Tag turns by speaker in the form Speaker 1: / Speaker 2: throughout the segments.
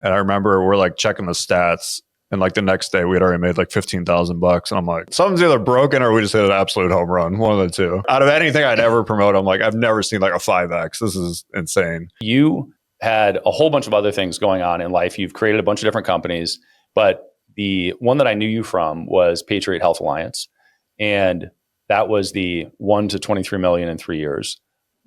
Speaker 1: And I remember we're like checking the stats. And like the next day, we had already made like $15,000. And I'm like, something's either broken or we just hit an absolute home run. One of the two. Out of anything I'd ever promote, I'm like, I've never seen like a 5X. This is insane.
Speaker 2: You had a whole bunch of other things going on in life. You've created a bunch of different companies, but the one that I knew you from was Patriot Health Alliance. And that was the 1 to 23 million in 3 years.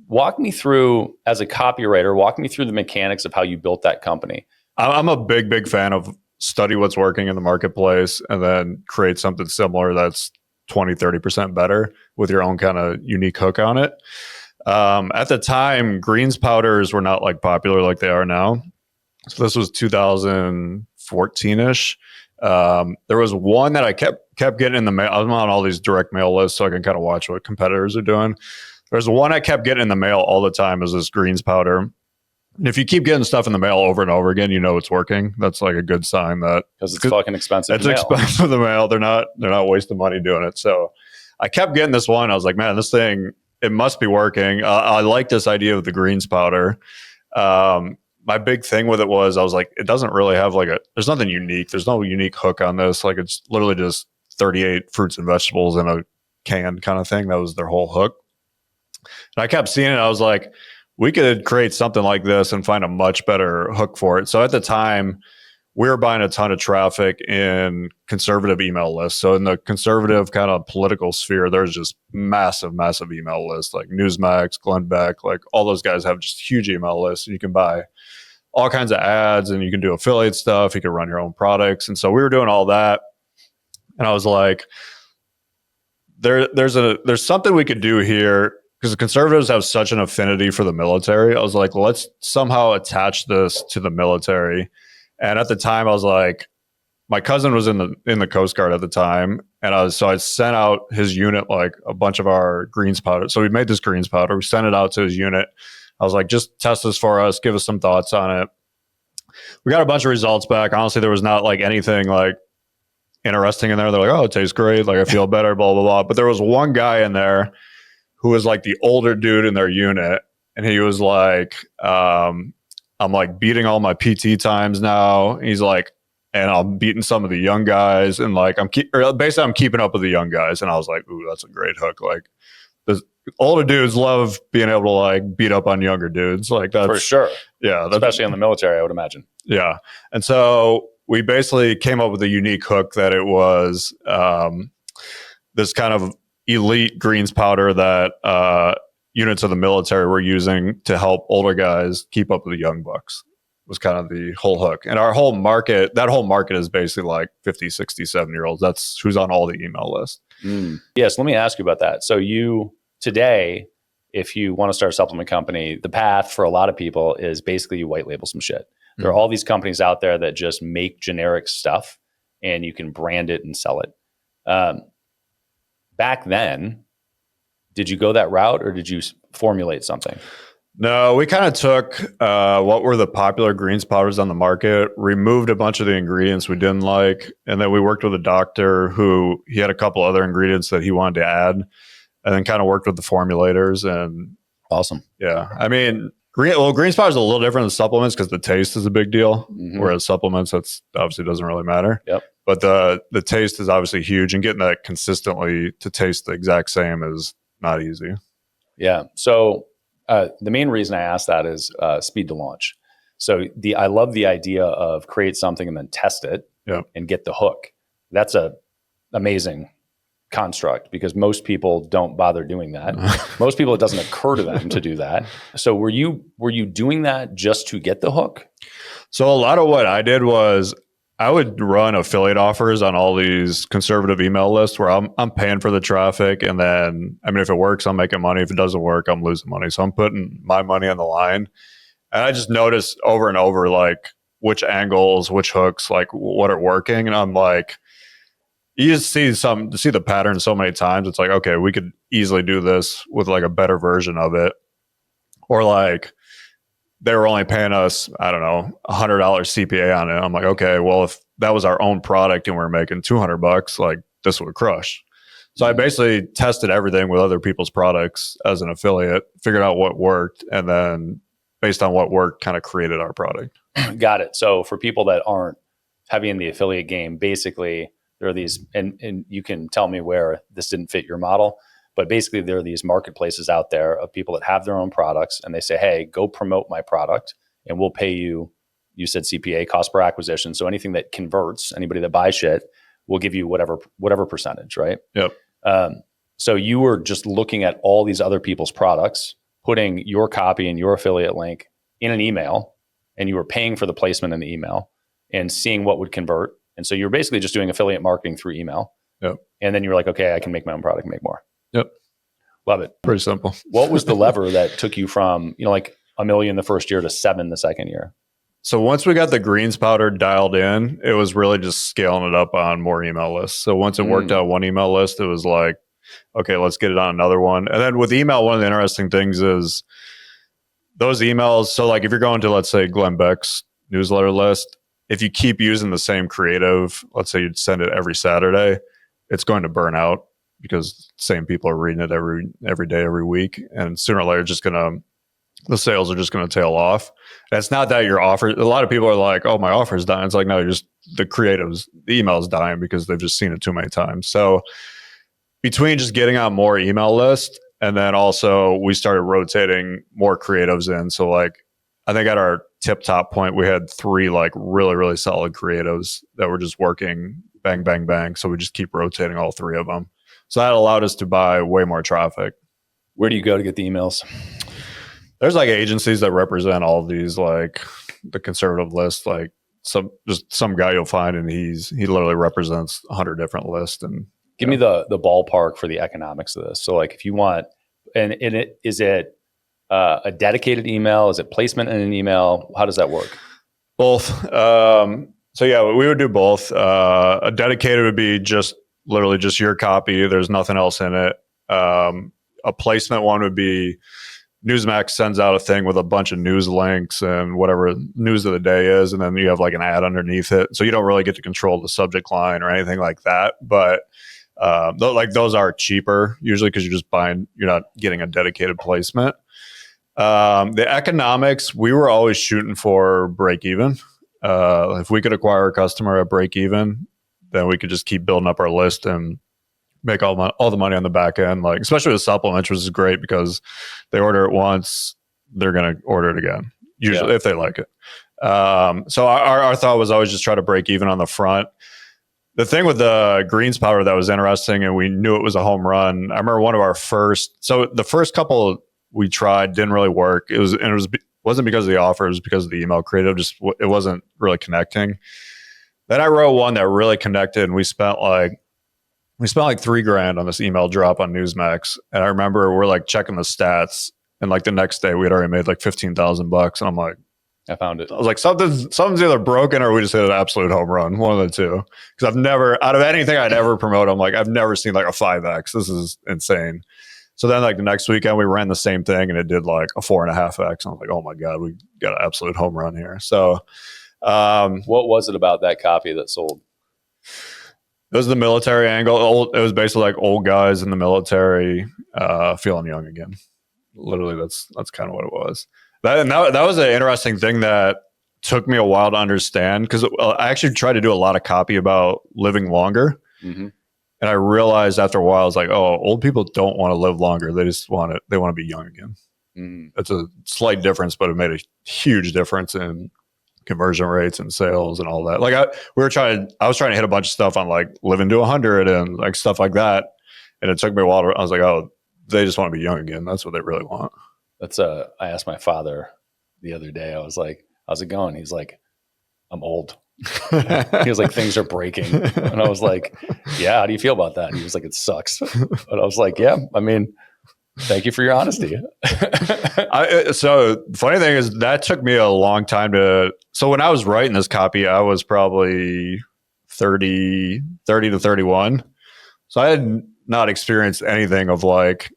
Speaker 2: Walk me through, as a copywriter, walk me through the mechanics of how you built that company.
Speaker 1: I'm a big fan of study what's working in the marketplace and then create something similar that's 20, 30% better with your own kind of unique hook on it. At the time, greens powders were not like popular like they are now. So this was 2014-ish. There was one that I kept getting in the mail. I'm on all these direct mail lists so I can kind of watch what competitors are doing. There's one I kept getting in the mail all the time, is this greens powder. And if you keep getting stuff in the mail over and over again, you know it's working. That's like a good sign that,
Speaker 2: because it's fucking expensive.
Speaker 1: It's expensive to mail. They're not wasting money doing it. So I kept getting this one. I was like, man, this thing, it must be working. I like this idea of the greens powder. My big thing with it was, I was like, it doesn't really have like there's nothing unique. There's no unique hook on this. Like, it's literally just 38 fruits and vegetables in a can kind of thing. That was their whole hook. And I kept seeing it. I was like, we could create something like this and find a much better hook for it. So at the time, we were buying a ton of traffic in conservative email lists. So in the conservative kind of political sphere, there's just massive email lists like Newsmax, Glenn Beck, like all those guys have just huge email lists. And you can buy all kinds of ads and you can do affiliate stuff. You can run your own products. And so we were doing all that. And I was like, there's something we could do here, because the conservatives have such an affinity for the military. I was like, let's somehow attach this to the military. And at the time, I was like, my cousin was in the Coast Guard at the time, and I sent out his unit like a bunch of our greens powder. So we made this greens powder. We sent it out to his unit. I was like, just test this for us. Give us some thoughts on it. We got a bunch of results back. Honestly, there was not like anything like interesting in there. They're like, oh, it tastes great. Like, I feel better, blah, blah, blah. But there was one guy in there who was like the older dude in their unit. And he was like, I'm like beating all my PT times now. He's like, and I'm beating some of the young guys. And like, I'm keeping up with the young guys. And I was like, ooh, that's a great hook. Like, the older dudes love being able to like beat up on younger dudes. Like, that's
Speaker 2: for sure.
Speaker 1: Yeah.
Speaker 2: Especially in the military, I would imagine.
Speaker 1: Yeah. And so we basically came up with a unique hook that it was this kind of elite greens powder that units of the military were using to help older guys keep up with the young bucks, was kind of the whole hook. And our whole market, that whole market is basically like 50, 60, 70-year-olds. That's who's on all the email lists.
Speaker 2: Yes. Let me ask you about that. So today, if you want to start a supplement company, the path for a lot of people is basically you white label some shit. There are all these companies out there that just make generic stuff and you can brand it and sell it. Back then, did you go that route or did you formulate something?
Speaker 1: No, we kind of took what were the popular greens powders on the market, removed a bunch of the ingredients we didn't like, and then we worked with a doctor who he had a couple other ingredients that he wanted to add, and then kind of worked with the formulators. And
Speaker 2: awesome.
Speaker 1: Yeah. I mean, greens powder is a little different than supplements because the taste is a big deal, whereas supplements, that's obviously doesn't really matter.
Speaker 2: Yep.
Speaker 1: But the taste is obviously huge, and getting that consistently to taste the exact same is not easy.
Speaker 2: Yeah. So the main reason I asked that is speed to launch. So I love the idea of create something and then test it and get the hook. That's a amazing construct because most people don't bother doing that. Most people, it doesn't occur to them to do that. So were you doing that just to get the hook?
Speaker 1: So a lot of what I did was I would run affiliate offers on all these conservative email lists where I'm paying for the traffic. And then, I mean, if it works, I'm making money. If it doesn't work, I'm losing money. So I'm putting my money on the line. And I just noticed over and over, like which angles, which hooks, like what are working. And I'm like, you just see the pattern so many times. It's like, okay, we could easily do this with like a better version of it. Or like, they were only paying us, I don't know, $100 CPA on it. I'm like, okay, well, if that was our own product and we were making $200, like this would crush. So I basically tested everything with other people's products as an affiliate, figured out what worked, and then based on what work kind of created our product.
Speaker 2: Got it. So for people that aren't heavy in the affiliate game, basically there are these, and you can tell me where this didn't fit your model, but basically there are these marketplaces out there of people that have their own products and they say, hey, go promote my product and we'll pay you. You said CPA, cost per acquisition. So anything that converts, anybody that buys shit, we'll give you whatever percentage, right?
Speaker 1: Yep.
Speaker 2: So you were just looking at all these other people's products, putting your copy and your affiliate link in an email, and you were paying for the placement in the email and seeing what would convert. And so you're basically just doing affiliate marketing through email.
Speaker 1: Yep.
Speaker 2: And then you were like, okay, I can make my own product and make more.
Speaker 1: Yep.
Speaker 2: Love it.
Speaker 1: Pretty simple.
Speaker 2: What was the lever that took you from, like $1 million the first year to $7 million the second year?
Speaker 1: So once we got the greens powder dialed in, it was really just scaling it up on more email lists. So once it worked out one email list, it was like, okay, let's get it on another one. And then with email, one of the interesting things is those emails. So like if you're going to, let's say, Glenn Beck's newsletter list, if you keep using the same creative, let's say you'd send it every Saturday, it's going to burn out because same people are reading it every day, every week. And sooner or later, the sales are just going to tail off. And it's not that your offer, a lot of people are like, oh, my offer is dying. It's like, no, just the email is dying because they've just seen it too many times. So between just getting on more email lists, and then also we started rotating more creatives in. So like, I think at our tip top point, we had 3 like really, really solid creatives that were just working bang, bang, bang. So we just keep rotating all 3 of them. So that allowed us to buy way more traffic.
Speaker 2: Where do you go to get the emails?
Speaker 1: There's like agencies that represent all of these, like the conservative list, like some guy you'll find, and he literally represents 100 different lists. And
Speaker 2: give me the ballpark for the economics of this. So like if you want, is it a dedicated email? Is it placement in an email? How does that work?
Speaker 1: Both. So yeah, we would do both. A dedicated would be just literally just your copy. There's nothing else in it. A placement one would be Newsmax sends out a thing with a bunch of news links and whatever news of the day is, and then you have like an ad underneath it. So you don't really get to control the subject line or anything like that. But those are cheaper usually because you're not getting a dedicated placement. The economics, we were always shooting for break even. If we could acquire a customer at break even, then we could just keep building up our list and make all the money on the back end, like especially with supplements, which is great because they order it once, they're going to order it again, usually if they like it. So our thought was always just try to break even on the front. The thing with the greens powder that was interesting, and we knew it was a home run. I remember one of our the first couple we tried didn't really work. It wasn't because of the offer, it was because of the email creative. It wasn't really connecting. Then I wrote one that really connected, and we spent like $3,000 on this email drop on Newsmax. And I remember we're like checking the stats, and like the next day we had already made like $15,000. And I'm like,
Speaker 2: I found it.
Speaker 1: I was like, something's either broken or we just hit an absolute home run. One of the two. Because I've never, out of anything I'd ever promote, I'm like, I've never seen like a 5X. This is insane. So then like the next weekend we ran the same thing and it did like a 4.5X. I was like, oh my God, we got an absolute home run here. So
Speaker 2: what was it about that copy that sold?
Speaker 1: It was the military angle. It was basically like old guys in the military feeling young again. Literally, that's kind of what it was. That was an interesting thing that took me a while to understand because I actually tried to do a lot of copy about living longer. Mm-hmm. And I realized after a while, I was like, oh, old people don't want to live longer. They just want to be young again. Mm-hmm. It's a slight difference, but it made a huge difference in conversion rates and sales and all that. Like I was trying to hit a bunch of stuff on like living to 100 and like stuff like that. And it took me a while I was like, oh, they just want to be young again. That's what they really want.
Speaker 2: I asked my father the other day, I was like, how's it going? He's like, I'm old. He was like, things are breaking. And I was like, yeah, how do you feel about that? And he was like, it sucks. And I was like, yeah, I mean, thank you for your honesty.
Speaker 1: So the funny thing is that took me a long time so when I was writing this copy, I was probably 30 to 31. So I had not experienced anything of like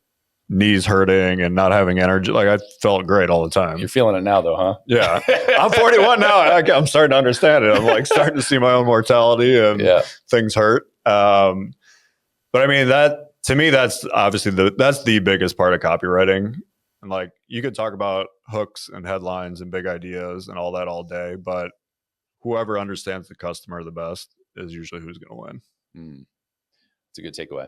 Speaker 1: knees hurting and not having energy. Like I felt great all the time.
Speaker 2: You're feeling it now though, huh?
Speaker 1: Yeah. I'm 41 now. I'm starting to understand it. I'm like starting to see my own mortality and things hurt. But I mean, to me, that's obviously that's the biggest part of copywriting And like you could talk about hooks and headlines and big ideas and all that all day, but whoever understands the customer the best is usually who's going to win.
Speaker 2: It's a good takeaway.